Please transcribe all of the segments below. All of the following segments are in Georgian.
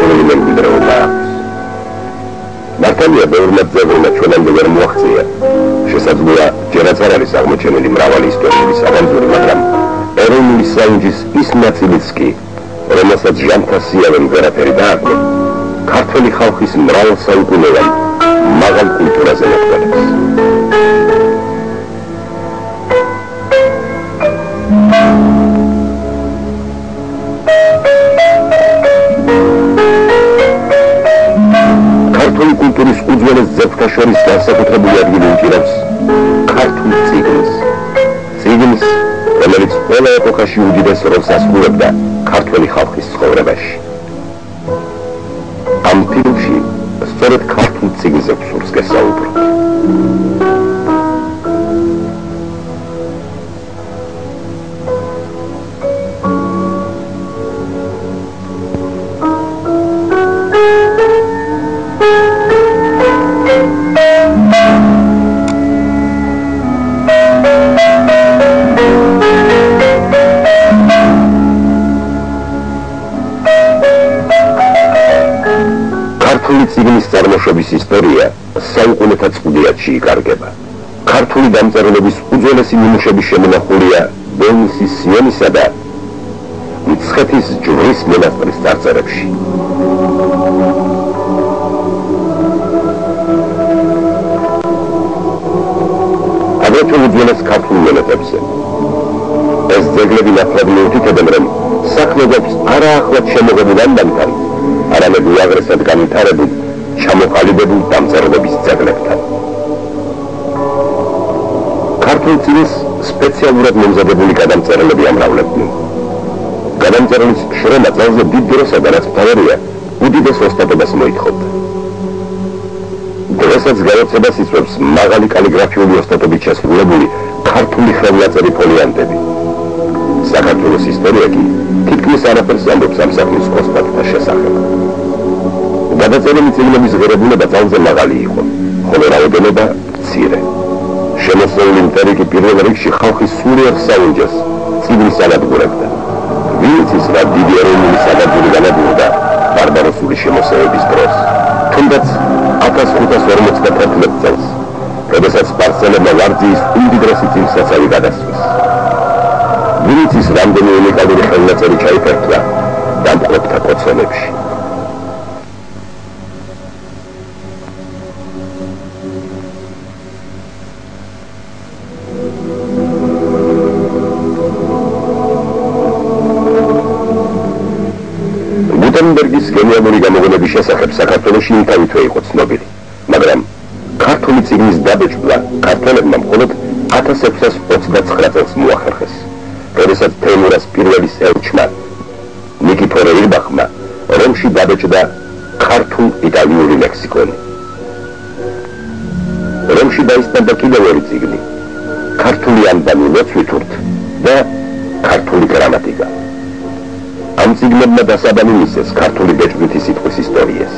განსაკუთრებული მემკვიდრეობა აქვს. მართალია ბევრმა ძეგლმა ჩვენამდე ვერ მოაღწია. შესაძლოა ჯერაც არ არის აღმოჩენილი მრავალი ისტორიული საგანძური, მაგრამ ეროვნული საუნჯის ის ნაწილიც კი, რომელსაც ჟანთასიავენ ვერაფერი დააკლო, ქართველი ხალხის მრავალსაუკუნოვან მაღალ კულტურაზე მეტყველებს. ქართული კულტურის უძველეს ძეგლთა შორის განსაკუთრებული ადგილი უჭირავს ქართულ წიგნს. წიგნს, რომელიც ყველა ეპოქაში უდიდეს როლს ასრულებდა ქართველი ხალხის ცხოვრებაში. ამ ფილმში სწორედ ქართულ წიგნზე გსურს გესაუბროთ. წიგნის წარმოშობის ისტორია საუკუნეთა წყვდიათში იკარგება. ქართული დამწერლობის უძველესი ნიმუშების შემონახულია ბოლნისის სიონისა და მცხეთის ჯვრის მონასტრის წარწერებში. აგრეთვე უძველეს ქართულ მონეტებზე. ეს ძეგლები ნათლად მიუთითებენ, რომ საქმე გვაქვს არა ახლად შემოღებულ ამბებთან, არამედ უაღრესად განვითარებულ, ჩამოყალიბებულ დამწერლობის ძეგლებთან. ქართულ წიგნს სპეციალურად მომზადებული გადამწერლები ამრავლებდნენ. გადამწერლის შრომა ძალზე დიდ დროსა და რაც მთავარია, უდიდეს ოსტატობას მოითხოვდა. დღესაც გაოცებას იწვევს მაღალი კალიგრაფიული ოსტატობით შესრულებული ქართული ხელნაწერი ფოლიანტები. საქართველოს ისტორია კი თითქმის არაფერს ამბობს ამ საქმის ოსტატთა შესახებ. გადაწერილი წიგნების ღირებულება ძალზე მაღალი იყო, ხოლო რაოდენობა მცირე. შემოსეული მტერი კი პირველ რიგში ხალხის სულიერ საუნჯას წიგნის ანადგურებდა. ვინც ის რა დიდი ეროვნული საგანძური განადგურდა ბარბაროსული შემოსევების დროს. თუნდაც 1551 წელს, როდესაც სპარსელებმა ვარძიის უმდიდრესი წიგნსაცავი გადასცეს. ვინც ის რამდენი უნიკალური ხელნაწერი ჩაიფერხლა დამპყრობთა კოცონებში. გუტენბერგის გენიალური გამოგონების შესახებ საქართველოში იმთავითვე იყო ცნობილი, მაგრამ ქართული წიგნის დაბეჭდვა ქართველებმა მხოლოდ 1629 წელს მოახერხეს, როდესაც თეიმურაზ პირველის ელჩმა ნიკიფორ ერბახმა რომში დაბეჭდა ქართულ-იტალიური ლექსიკონი. რომში დაისწავლა კიდევ ორი წიგნი, ქართული ანბანი ლოცვითურთ და ქართული გრამატიკა. ამ წიგნებმა დასაბამი მისცეს ქართული ბეჭდვითი სიტყვის ისტორიას.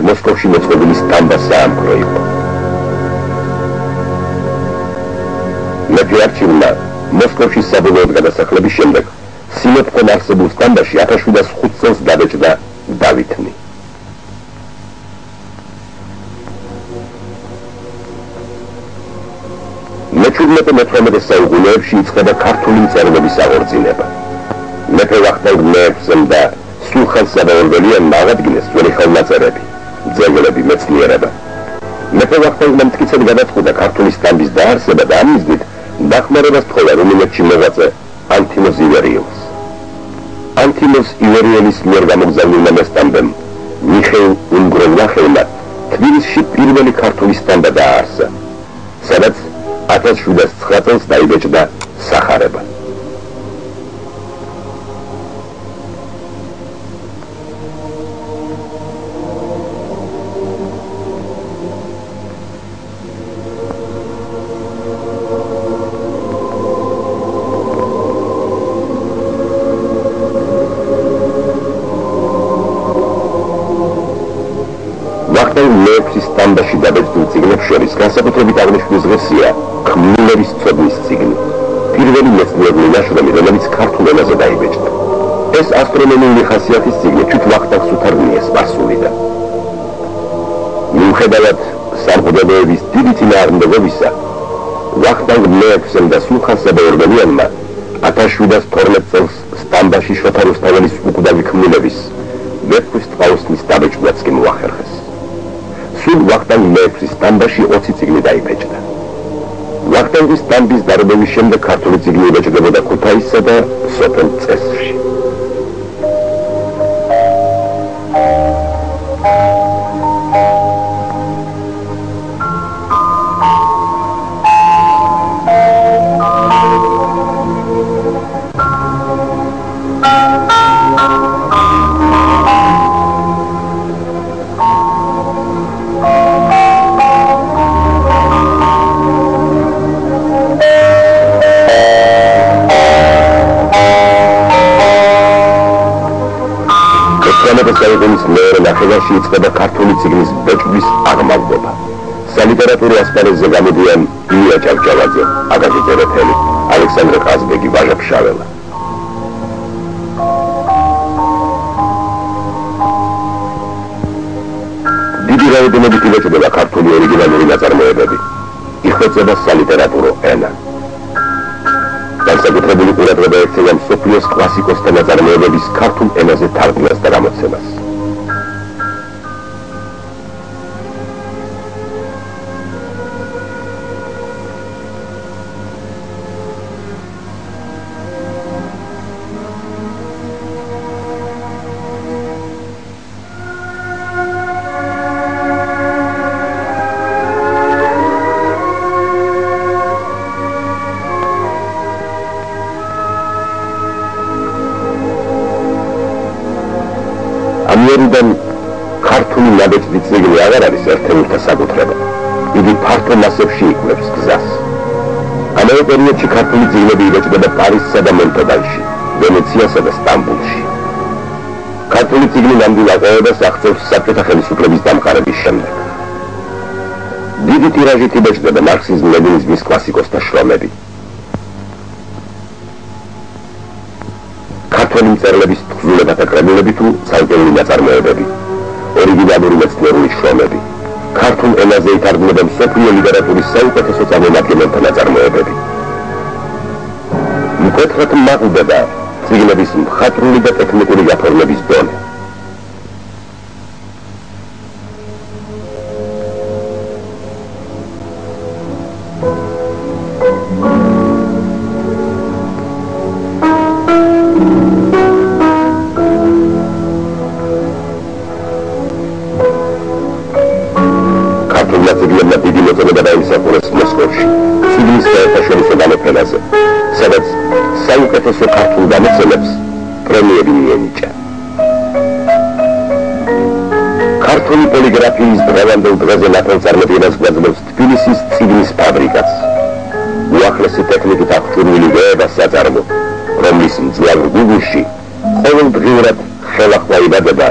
მოსკოვში მოწყობილი სტამბა საამქრო იყო. მეფე არჩილმა მოსკოვში საბოლოოდ გადასახლების შემდეგ სინოპკომ არსებულ სტამბაში 1705 წელს დაბეჭდა დავითნი. მე-17-18 საუკუნეებში იწყება ქართული მწერლობის აღორძინება. მეფე ვახტანგ მეექვსემ და სულხან საბა-ორბელიანმა აღადგინეს ძველი ხელნაწერები, ძეგლები, მეცნიერება. მეფე ვახტანგმა მტკიცედ გადაწყვიტა ქართული სტამბის დაარსება და ამ მიზნით დახმარებას თხოვა რუმინეთში მოღვაწე ანთიმოზ ივერიელს. ანთიმოზ ივერიელის მიერ გამოგზავნილმა მოსტამბემ პირველი ქართული სტამბა დააარსა, სადაც 1709 წელს დაიბეჭდა სახარება. მეექვსის სტამბაში დაბეჭდილ წიგნებს შორის განსაკუთრებით აღნიშნვის ღირსია ქმნილების ცოდნის წიგნი, პირველი მეცნიერული ნაშრომი, რომელიც ქართულ ენაზე დაიბეჭდა. ეს ასტრონომიული ხასიათის წიგნი თვით ვახტანგ სუთარგნიას სპარსულიდან. მიუხედავად სამღვდელოების დიდი წინააღმდეგობისა, ვახტანგ მეექვსემ და სულხან საბა-ორბელიანმა 1712 წელს სტამბაში შოთა რუსთაველის უკვდავი ქმნილების ვეფხვის ტყაოსნის დაბეჭდვაც კი მოახერხეს. სულ ვახტანგ მეექვსის სტამბაში 20 წიგნი დაიბეჭდა. ვახტანგის სტამბის დარბევის შემდეგ ქართული წიგნი იბეჭდებოდა ქუთაისსა და სოფელ წესრში. ნახევარში იწყება ქართული წიგნის ბეჭდვის აღმავლობა. სალიტერატურო ასპარეზზე გამოდიან ილია ჭავჭავაძე, აკაკი წერეთელი, ალექსანდრე ყაზბეგი, ვაჟა ფშაველა. დიდი რაოდენობით იბეჭდება ქართული ორიგინალური ნაწარმოებები. იხვეწება სალიტერატურო ენა. განსაკუთრებული ყურადღება ექცევა მსოფლიოს კლასიკოსთა ნაწარმოებების ქართულ ენაზე თარგმნას და გამოცემას. ამიერიდან ქართული ნაბეჭდი წიგნი აღარ არის ერთეულთა საკუთრება. იგი ფართო მასებში იკვლევს გზას. ამავე პერიოდში ქართული წიგნები იბეჭდება პარიზსა და მონტოდანში, ვენეციასა და სტამბოლში. ქართული წიგნი ნამდვილ აყვავებას აღწევს საბჭოთა ხელისუფლების დამყარების შემდეგ. დიდი ტირაჟით იბეჭდება მარქსიზმ-ლენინიზმის კლასიკოსთა შრომები. ქართველი მწერლების თხზულებათა კრებულები თუ ცალკეული ნაწარმოებები, ორიგინალური მეცნიერული შრომები, ქართულ ენაზე ითარგმნება მსოფლიო ლიტერატურის საუკეთესო წარმომადგენელთა ნაწარმოებები. მკვეთრად მაღლდება წიგნების მხატვრული და ტექნიკური გაფორმების დონე. სადაც საუკეთესო ქართულ გამოცემებს პრემიები მიენიჭა. ქართული პოლიგრაფიის დღევანდელ დღეზე ნათელწარმოებებას გვაძლევს თბილისის წიგნის ფაბრიკაც. უახლესი ტექნიკით აღჭურვილი ვეება საწარმო, რომლის მძლავრ გუგულში ყოველდღიურად ხელახლა იბადება